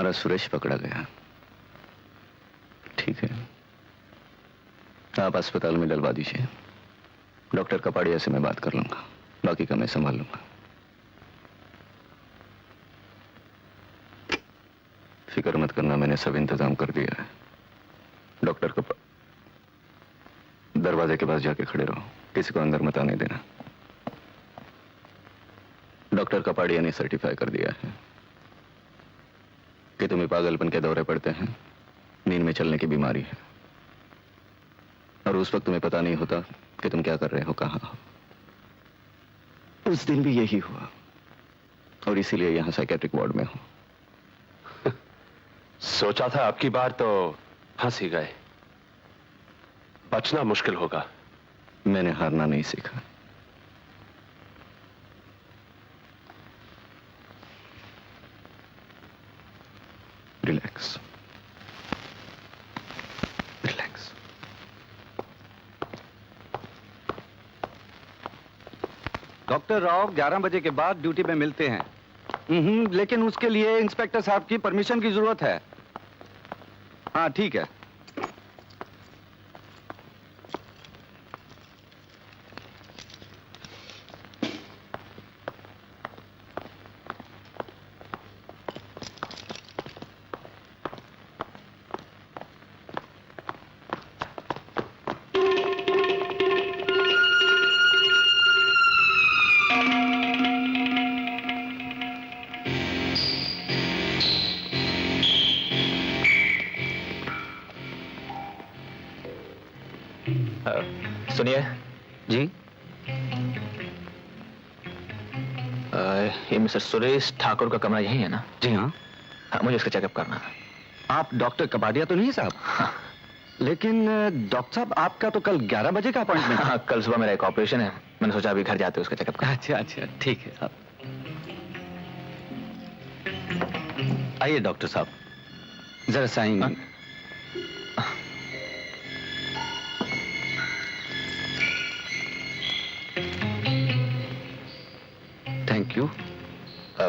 हमारा सुरेश पकड़ा गया। ठीक है, आप अस्पताल में डलवा दीजिए। डॉक्टर कपाड़िया से मैं बात कर लूंगा, बाकी का मैं संभाल लूंगा। फिक्र मत करना, मैंने सब इंतजाम कर दिया है। डॉक्टर दरवाजे के पास जाके खड़े रहो, किसी को अंदर मत आने देना। डॉक्टर कपाड़िया ने सर्टिफाई कर दिया है कि तुम्हें पागलपन के दौरे पड़ते हैं, नींद में चलने की बीमारी है, और उस वक्त तुम्हें पता नहीं होता कि तुम क्या कर रहे हो, कहां हो। उस दिन भी यही हुआ, और इसीलिए यहां साइकेट्रिक वार्ड में हूं। सोचा था आपकी बार तो फंस ही गए, बचना मुश्किल होगा। मैंने हारना नहीं सीखा। Relax, relax. डॉक्टर राव 11 बजे के बाद ड्यूटी में मिलते हैं। लेकिन उसके लिए इंस्पेक्टर साहब की परमिशन की जरूरत है। हाँ ठीक है। सुनिए जी। ये मिस्टर सुरेश ठाकुर का कमरा यही है ना? जी हाँ। मुझे इसका चेकअप करना है। आप डॉक्टर कपाड़िया तो नहीं साहब? हाँ। लेकिन डॉक्टर साहब आपका तो कल 11 बजे का अपॉइंटमेंट है। हाँ, कल सुबह मेरा एक ऑपरेशन है, मैंने सोचा अभी घर जाते उसका चेकअप कर। अच्छा अच्छा ठीक है साहब। आइए डॉक्टर साहब, जरा साइन। Thank you.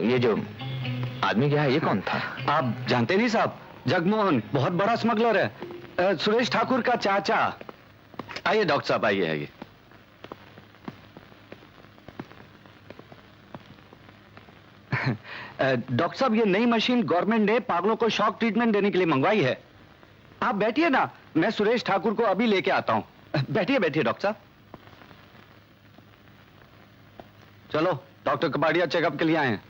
ये जो आदमी क्या है, ये कौन था? आप जानते नहीं साहब, जगमोहन बहुत बड़ा स्मगलर है, सुरेश ठाकुर का चाचा। आइए डॉक्टर साहब, आइए आइए। डॉक्टर साहब, ये नई मशीन गवर्नमेंट ने पागलों को शॉक ट्रीटमेंट देने के लिए मंगवाई है। आप बैठिए ना, मैं सुरेश ठाकुर को अभी लेके आता हूं। बैठिए बैठिए डॉक्टर साहब। चलो, डॉक्टर कपाड़िया चेकअप के लिए आए हैं।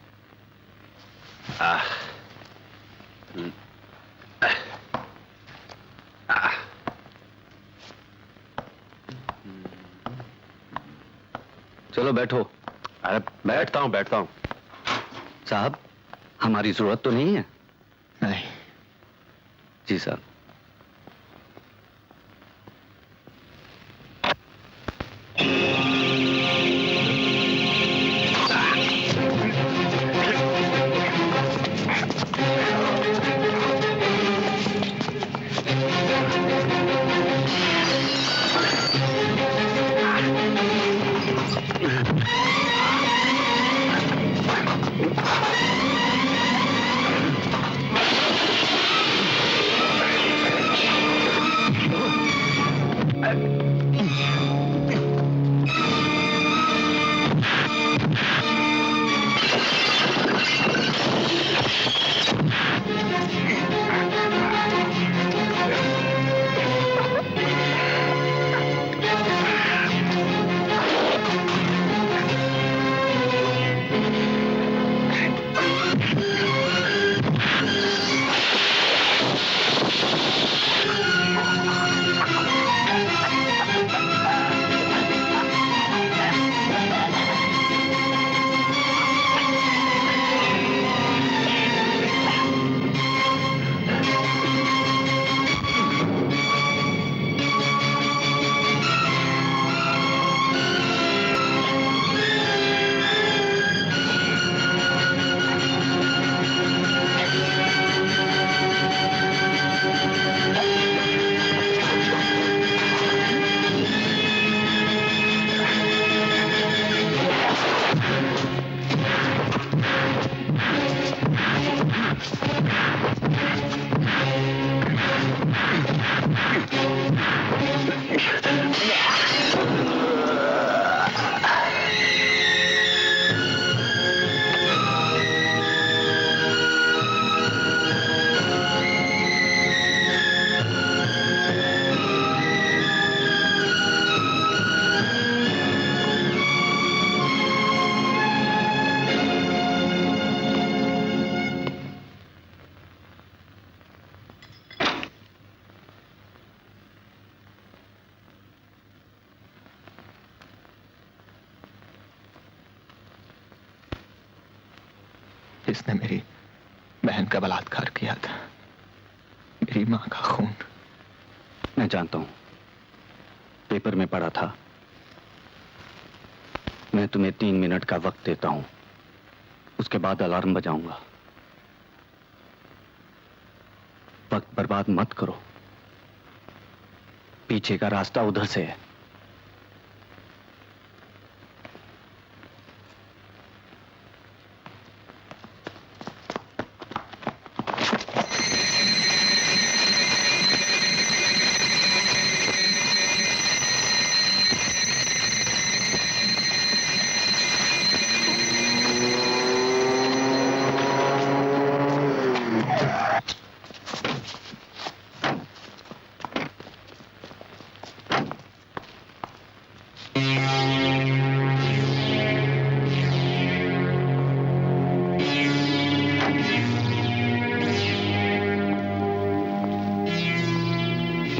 चलो बैठो। अरे बैठता हूं बैठता हूं। साहब, हमारी जरूरत तो नहीं है? नहीं। जी साहब। जिसने मेरी बहन का बलात्कार किया था, मेरी मां का खून। मैं जानता हूं, पेपर में पढ़ा था। मैं तुम्हें 3 मिनट का वक्त देता हूं, उसके बाद अलार्म बजाऊंगा। वक्त बर्बाद मत करो, पीछे का रास्ता उधर से है।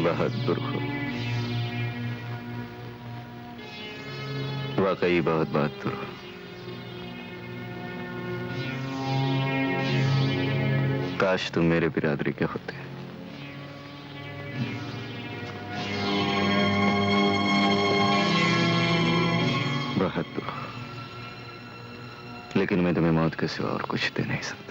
बहादुर हो, वाकई बहुत बहादुर हो। काश तुम मेरे बिरादरी के होते। बहादुर हो, लेकिन मैं तुम्हें मौत के सिवा और कुछ दे नहीं सकता।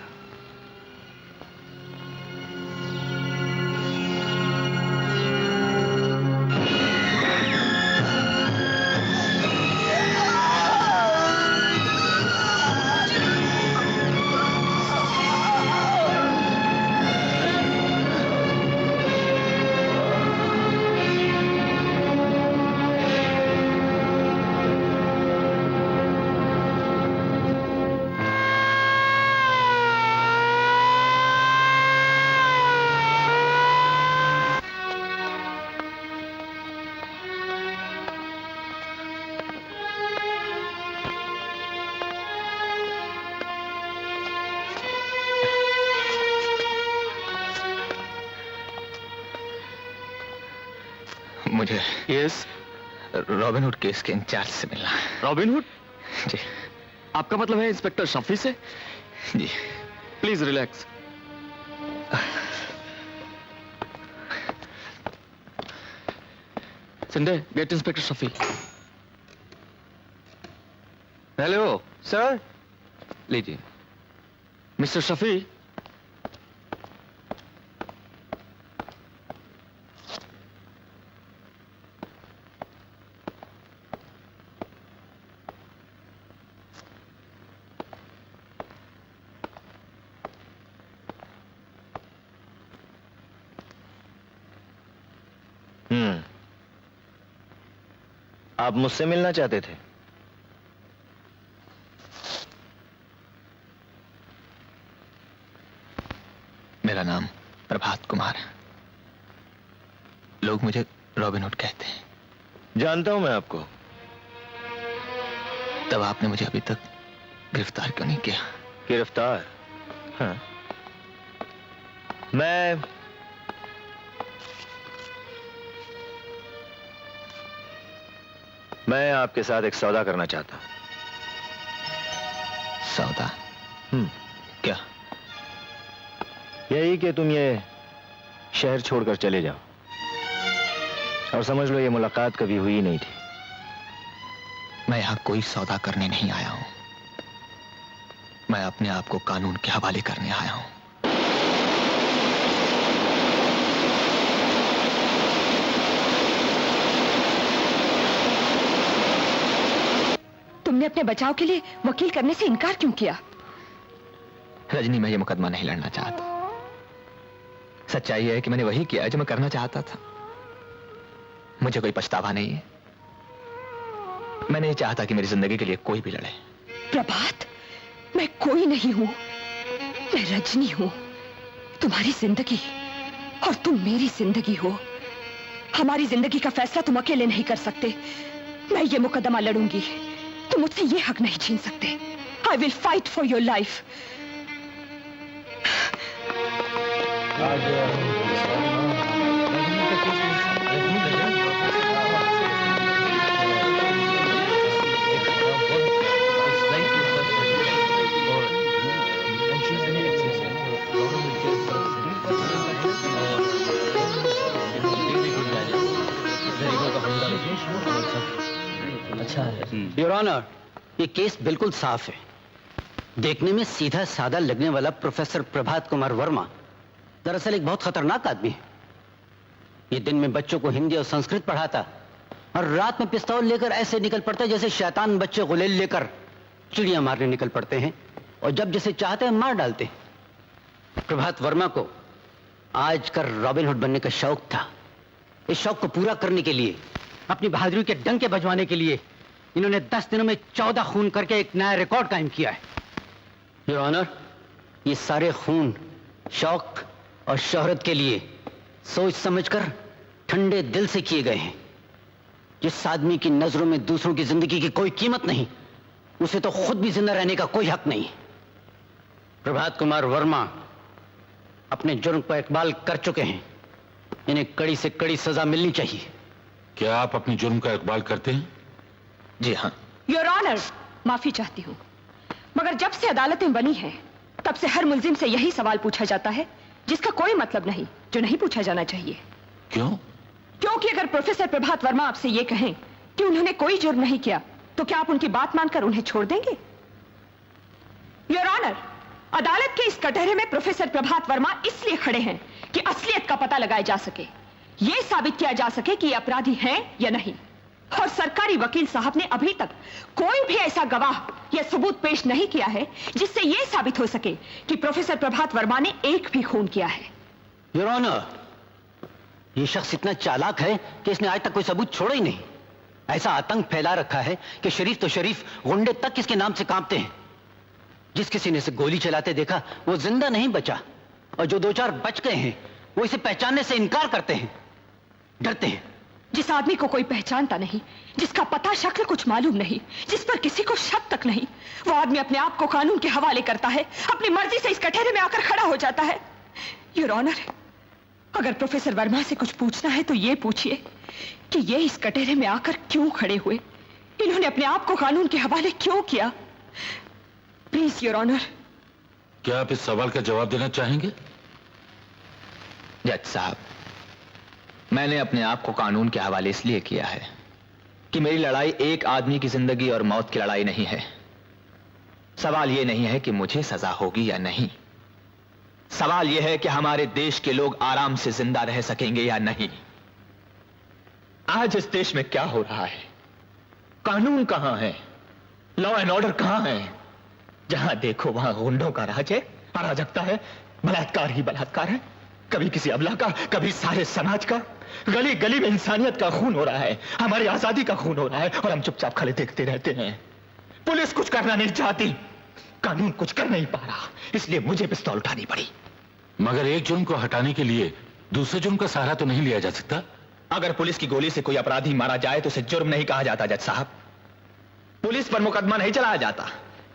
मुझे यस, रॉबिनहुड केस के इंचार्ज से मिलना है। रॉबिनहुड? जी आपका मतलब है इंस्पेक्टर शफी से? जी। Please relax. Sanjay, get inspector Shafi. Hello sir, लीजिए। मिस्टर शफी, आप मुझसे मिलना चाहते थे? मेरा नाम प्रभात कुमार है। लोग मुझे रॉबिनहुड कहते हैं। जानता हूं मैं आपको। तब आपने मुझे अभी तक गिरफ्तार क्यों नहीं किया? गिरफ्तार? हाँ। मैं आपके साथ एक सौदा करना चाहता हूं। सौदा? क्या? यही कि तुम ये शहर छोड़कर चले जाओ, और समझ लो ये मुलाकात कभी हुई ही नहीं थी। मैं यहां कोई सौदा करने नहीं आया हूं। मैं अपने आप को कानून के हवाले करने आया हूं। तुमने अपने बचाव के लिए वकील करने से इनकार क्यों किया? रजनी, मैं ये मुकदमा नहीं लड़ना चाहता। सच्चाई है कि मैंने वही किया जो मैं करना चाहता था। मुझे कोई पछतावा नहीं है। मैं नहीं चाहता कि मेरी जिंदगी के लिए कोई भी लड़े। प्रभात, मैं कोई नहीं हूं, मैं रजनी हूं। तुम्हारी जिंदगी और तुम मेरी जिंदगी हो। हमारी जिंदगी का फैसला तुम अकेले नहीं कर सकते। मैं ये मुकदमा लड़ूंगी, तुम मुझसे ये हक नहीं छीन सकते। I will fight for your life. अच्छा है योर ऑनर, ये केस बिल्कुल साफ है। देखने में सीधा साधा लगने वाला प्रोफेसर प्रभात कुमार वर्मा दरअसल एक बहुत खतरनाक आदमी है। ये दिन में बच्चों को हिंदी और संस्कृत पढ़ाता और रात में पिस्तौल लेकर ऐसे निकल पड़ता जैसे शैतान बच्चे गुलेल लेकर चिड़िया मारने निकल पड़ते हैं और जब जैसे चाहते हैं मार डालते हैं। प्रभात वर्मा को आज कर रॉबिन हुड बनने का शौक था। इस शौक को पूरा करने के लिए, अपनी बहादुरी के डंके बजवाने के लिए इन्होंने 10 दिनों में 14 खून करके एक नया रिकॉर्ड कायम किया है। योर ऑनर, ये सारे खून शौक और शोहरत के लिए सोच समझकर ठंडे दिल से किए गए हैं। जिस आदमी की नजरों में दूसरों की जिंदगी की कोई कीमत नहीं, उसे तो खुद भी जिंदा रहने का कोई हक नहीं। प्रभात कुमार वर्मा अपने जुर्म पर इकबाल कर चुके हैं। इन्हें कड़ी से कड़ी सजा मिलनी चाहिए। क्या आप अपने जुर्म का इकबाल करते हैं? जी हाँ। योर ऑनर, माफी चाहती हूँ, मगर जब से अदालतें बनी हैं, तब से हर मुल्जिम से यही सवाल पूछा जाता है जिसका कोई मतलब नहीं, जो नहीं पूछा जाना चाहिए। क्यों? क्योंकि अगर प्रोफेसर प्रभात वर्मा आपसे ये कहें कि उन्होंने कोई जुर्म नहीं किया, तो क्या आप उनकी बात मानकर उन्हें छोड़ देंगे? योर ऑनर, अदालत के इस कटहरे में प्रोफेसर प्रभात वर्मा इसलिए खड़े हैं कि असलियत का पता लगाया जा सके, यह साबित किया जा सके कि ये अपराधी हैं या नहीं। और सरकारी वकील साहब ने अभी तक कोई भी ऐसा गवाह या सबूत पेश नहीं किया है जिससे यह साबित हो सके कि प्रोफेसर प्रभात वर्मा ने एक भी खून किया है। योर ऑनर, ये शख्स इतना चालाक है कि इसने आज तक कोई सबूत छोड़ा ही नहीं। ऐसा आतंक फैला रखा है कि शरीफ तो शरीफ, गुंडे तक इसके नाम से कांपते हैं। जिस किसी ने इसे गोली चलाते देखा वो जिंदा नहीं बचा, और जो 2-4 बच गए हैं वो इसे पहचानने से इनकार करते हैं, डरते हैं। जिस आदमी को कोई पहचानता नहीं, जिसका पता शक्ल कुछ मालूम नहीं, जिस पर किसी को शक तक नहीं, वो आदमी अपने आप को कानून के हवाले करता है, अपनी मर्जी से इस कटहरे में आकर खड़ा हो जाता है। योर ऑनर, अगर प्रोफेसर वर्मा से कुछ पूछना है तो ये पूछिए कि ये इस कटहरे में आकर क्यों खड़े हुए, इन्होंने अपने आप को कानून के हवाले क्यों किया। Please your honour. क्या आप इस सवाल का जवाब देना चाहेंगे? जज साहब, मैंने अपने आप को कानून के हवाले इसलिए किया है कि मेरी लड़ाई एक आदमी की जिंदगी और मौत की लड़ाई नहीं है। सवाल यह नहीं है कि मुझे सजा होगी या नहीं, सवाल यह है कि हमारे देश के लोग आराम से जिंदा रह सकेंगे या नहीं। आज इस देश में क्या हो रहा है? कानून कहां है? लॉ एंड ऑर्डर कहां है? जहां देखो वहां गुंडों का राज है, अराजकता है, बलात्कार ही बलात्कार है, कभी किसी अबला का, कभी सारे समाज का। गली गली में इंसानियत का खून हो रहा है, हमारी आजादी का खून हो रहा है, और हम चुपचाप खड़े देखते रहते हैं। पुलिस कुछ करना नहीं चाहती, कानून कुछ कर नहीं पा रहा, इसलिए मुझे पिस्तौल उठानी पड़ी। मगर एक जुर्म को हटाने के लिए दूसरे जुर्म का सहारा तो नहीं लिया जा सकता? अगर पुलिस की गोली से कोई अपराधी मारा जाए तो उसे जुर्म नहीं कहा जाता जज साहब। पुलिस पर मुकदमा नहीं चलाया जाता।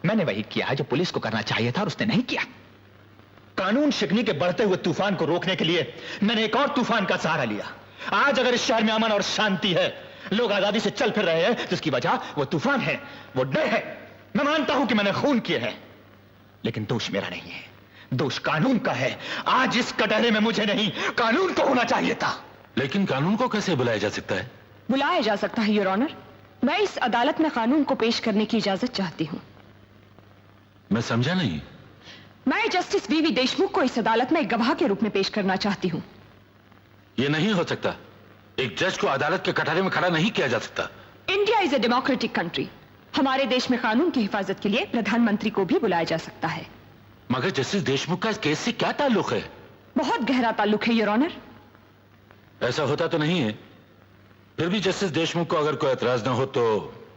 मैंने वही किया जो पुलिस को करना चाहिए था और उसने नहीं किया। कानून शिकनी के बढ़ते हुए तूफान को रोकने के लिए मैंने एक और तूफान का सहारा लिया। आज अगर इस शहर में अमन और शांति है, लोग आजादी से चल फिर रहे हैं, तो इसकी वजह वो तूफान है, वो डर है। मैं मानता हूं कि मैंने खून किए हैं, लेकिन दोष मेरा नहीं है, दोष कानून का है। आज इस कटहरे में मुझे नहीं, कानून को होना चाहिए था। लेकिन कानून को कैसे बुलाया जा सकता है? बुलाया जा सकता है योर ऑनर। मैं इस अदालत में कानून को पेश करने की इजाजत चाहती हूँ। मैं समझा नहीं। मैं जस्टिस वीवी देशमुख को इस अदालत में एक गवाह के रूप में पेश करना चाहती हूँ। यह नहीं हो सकता। एक जज को अदालत के कटहरे में खड़ा नहीं किया जा सकता। India is a democratic country. हमारे देश में कानून की हिफाजत के लिए प्रधानमंत्री को भी बुलाया जा सकता है। मगर जस्टिस देशमुख का इस केस से क्या ताल्लुक है? बहुत गहरा ताल्लुक है योर ऑनर। ऐसा होता तो नहीं है। फिर भी जस्टिस देशमुख को अगर कोई एतराज ना हो तो